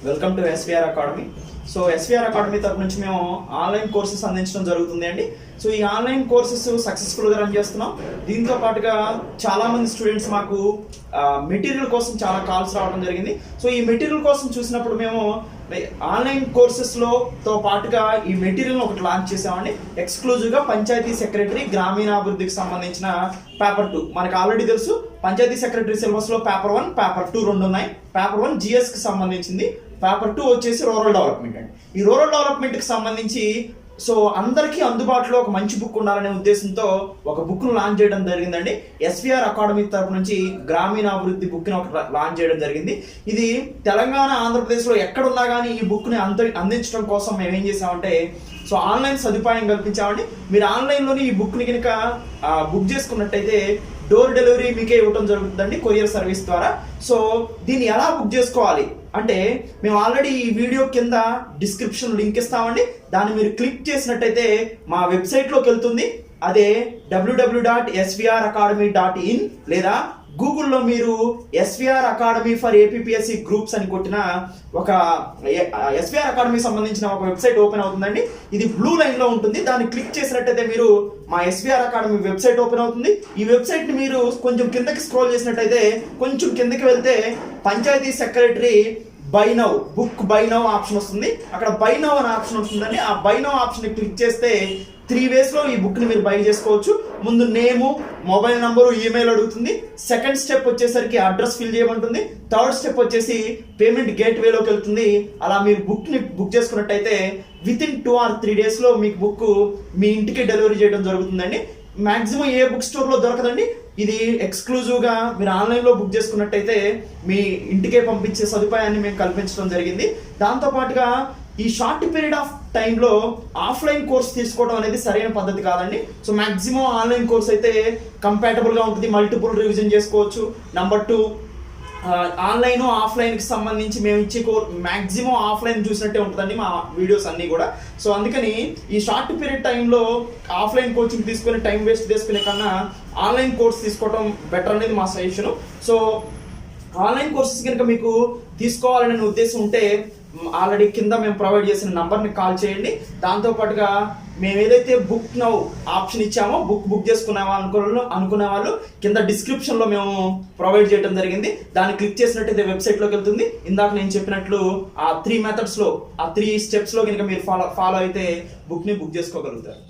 Welcome to SVR academy. So SVR academy తరపు నుంచి మేము ఆన్లైన్ కోర్సెస్ అందించడం జరుగుతుంది అండి. సో ఈ ఆన్లైన్ కోర్సెస్ సక్సెస్ఫుల్గా రన్ చేస్తున్నాం. దీంతో పాటుగా చాలామంది స్టూడెంట్స్ మాకు మెటీరియల్ కోసం చాలా కాల్స్ రావడం జరిగింది. సో ఈ మెటీరియల్ కోసం చూసినప్పుడు మేము ఆన్లైన్ కోర్సెస్తో పాటుగా ఈ మెటీరియల్ని ఒకటి లాంచ్ చేసామండి. ఎక్స్క్లూజివ్గా పంచాయతీ సెక్రటరీ గ్రామీణాభివృద్ధికి సంబంధించిన పేపర్ 2 మనకు ఆల్రెడీ తెలుసు. పంచాయతీ సెక్రటరీ సిలబస్లో పేపర్ 1, పేపర్ 2 రెండు ఉన్నాయి. పేపర్ 1 జిఎస్కి సంబంధించింది, పేపర్ 2 వచ్చేసి రూరల్ డెవలప్మెంట్ అండి. ఈ రూరల్ డెవలప్మెంట్కి సంబంధించి సో అందరికీ అందుబాటులో ఒక మంచి బుక్ ఉండాలనే ఉద్దేశంతో ఒక బుక్ను లాంచ్ చేయడం జరిగిందండి. ఎస్విఆర్ అకాడమీ తరపు నుంచి గ్రామీణాభివృద్ధి బుక్ని ఒక లాంచ్ చేయడం జరిగింది. ఇది తెలంగాణ, ఆంధ్రప్రదేశ్లో ఎక్కడున్నా కానీ ఈ బుక్ని అందించడం కోసం మేము ఏం చేసామంటే సో ఆన్లైన్ సదుపాయం కల్పించామండి. మీరు ఆన్లైన్లోని ఈ బుక్ని కనుక బుక్ చేసుకున్నట్టయితే డోర్ డెలివరీ మీకే ఇవ్వడం జరుగుతుందండి, కొరియర్ సర్వీస్ ద్వారా. సో దీన్ని ఎలా బుక్ చేసుకోవాలి అంటే మేము ఆల్రెడీ ఈ వీడియో కింద డిస్క్రిప్షన్ లింక్ ఇస్తామండి. దాన్ని మీరు క్లిక్ చేసినట్టయితే మా వెబ్సైట్లోకి వెళ్తుంది. అదే www.svracademy.in లేదా గూగుల్లో మీరు SVR academy for APSC groups అని కొట్టిన ఒక ఎస్విఆర్ అకాడమీ సంబంధించిన ఒక వెబ్సైట్ ఓపెన్ అవుతుందండి. ఇది బ్లూ లైన్లో ఉంటుంది. దాన్ని క్లిక్ చేసినట్టయితే మీరు మా ఎస్విఆర్ అకాడమీ వెబ్సైట్ ఓపెన్ అవుతుంది. ఈ వెబ్సైట్ని మీరు కొంచెం కిందకి స్క్రోల్ చేసినట్టయితే కొంచెం కిందకి వెళ్తే panchayat secretary buy now, book buy now option వస్తుంది. అక్కడ బై నౌ అనే ఆప్షన్ వస్తుందండి. ఆ బై నౌ ఆప్షన్ క్లిక్ చేస్తే 3 వేస్లో ఈ బుక్ని మీరు బై చేసుకోవచ్చు. ముందు నేము, మొబైల్ నంబరు, ఈమెయిల్ అడుగుతుంది. సెకండ్ స్టెప్ వచ్చేసరికి అడ్రస్ ఫిల్ చేయమంటుంది. థర్డ్ స్టెప్ వచ్చేసి పేమెంట్ గేట్వేలోకి వెళ్తుంది. అలా మీరు బుక్ని బుక్ చేసుకున్నట్టయితే వితిన్ 2 or 3 డేస్లో మీకు బుక్ మీ ఇంటికి డెలివరీ చేయడం జరుగుతుందండి. మ్యాక్సిమం ఏ బుక్ స్టోర్లో దొరకదండి. ఇది ఎక్స్క్లూజివ్గా మీరు ఆన్లైన్లో బుక్ చేసుకున్నట్టయితే మీ ఇంటికే పంపించే సదుపాయాన్ని మేము కల్పించడం జరిగింది. దాంతోపాటుగా ఈ షార్ట్ పీరియడ్ ఆఫ్ టైంలో ఆఫ్లైన్ కోర్స్ తీసుకోవడం అనేది సరైన పద్ధతి కాదండి. సో మ్యాక్సిమం ఆన్లైన్ కోర్స్ అయితే కంపాటబుల్గా ఉంటుంది, మల్టిపుల్ రివిజన్ చేసుకోవచ్చు. నెంబర్ 2, ఆన్లైన్ ఆఫ్లైన్కి సంబంధించి మేము ఇచ్చే మ్యాక్సిమం ఆఫ్లైన్ చూసినట్టే ఉంటుందండి మా వీడియోస్ అన్నీ కూడా. సో అందుకని ఈ షార్ట్ పీరియడ్ టైంలో ఆఫ్లైన్ కోచింగ్ తీసుకుని టైం వేస్ట్ చేసుకునే కన్నా ఆన్లైన్ కోర్స్ తీసుకోవడం బెటర్ అనేది మా సజెషను. సో ఆన్లైన్ కోర్సెస్ కనుక మీకు తీసుకోవాలనే ఉద్దేశం ఉంటే ఆల్రెడీ కింద మేము ప్రొవైడ్ చేసిన నంబర్ని కాల్ చేయండి. దాంతోపాటుగా మేము ఏదైతే బుక్ నౌ ఆప్షన్ ఇచ్చామో బుక్ చేసుకున్నామో అనుకునే వాళ్ళు కింద డిస్క్రిప్షన్లో మేము ప్రొవైడ్ చేయడం జరిగింది. దాన్ని క్లిక్ చేసినట్టయితే వెబ్సైట్లోకి వెళ్తుంది. ఇందాక నేను చెప్పినట్లు ఆ 3 మెథడ్స్లో, ఆ 3 స్టెప్స్లో కనుక మీరు ఫాలో అయితే బుక్ని బుక్ చేసుకోగలుగుతారు.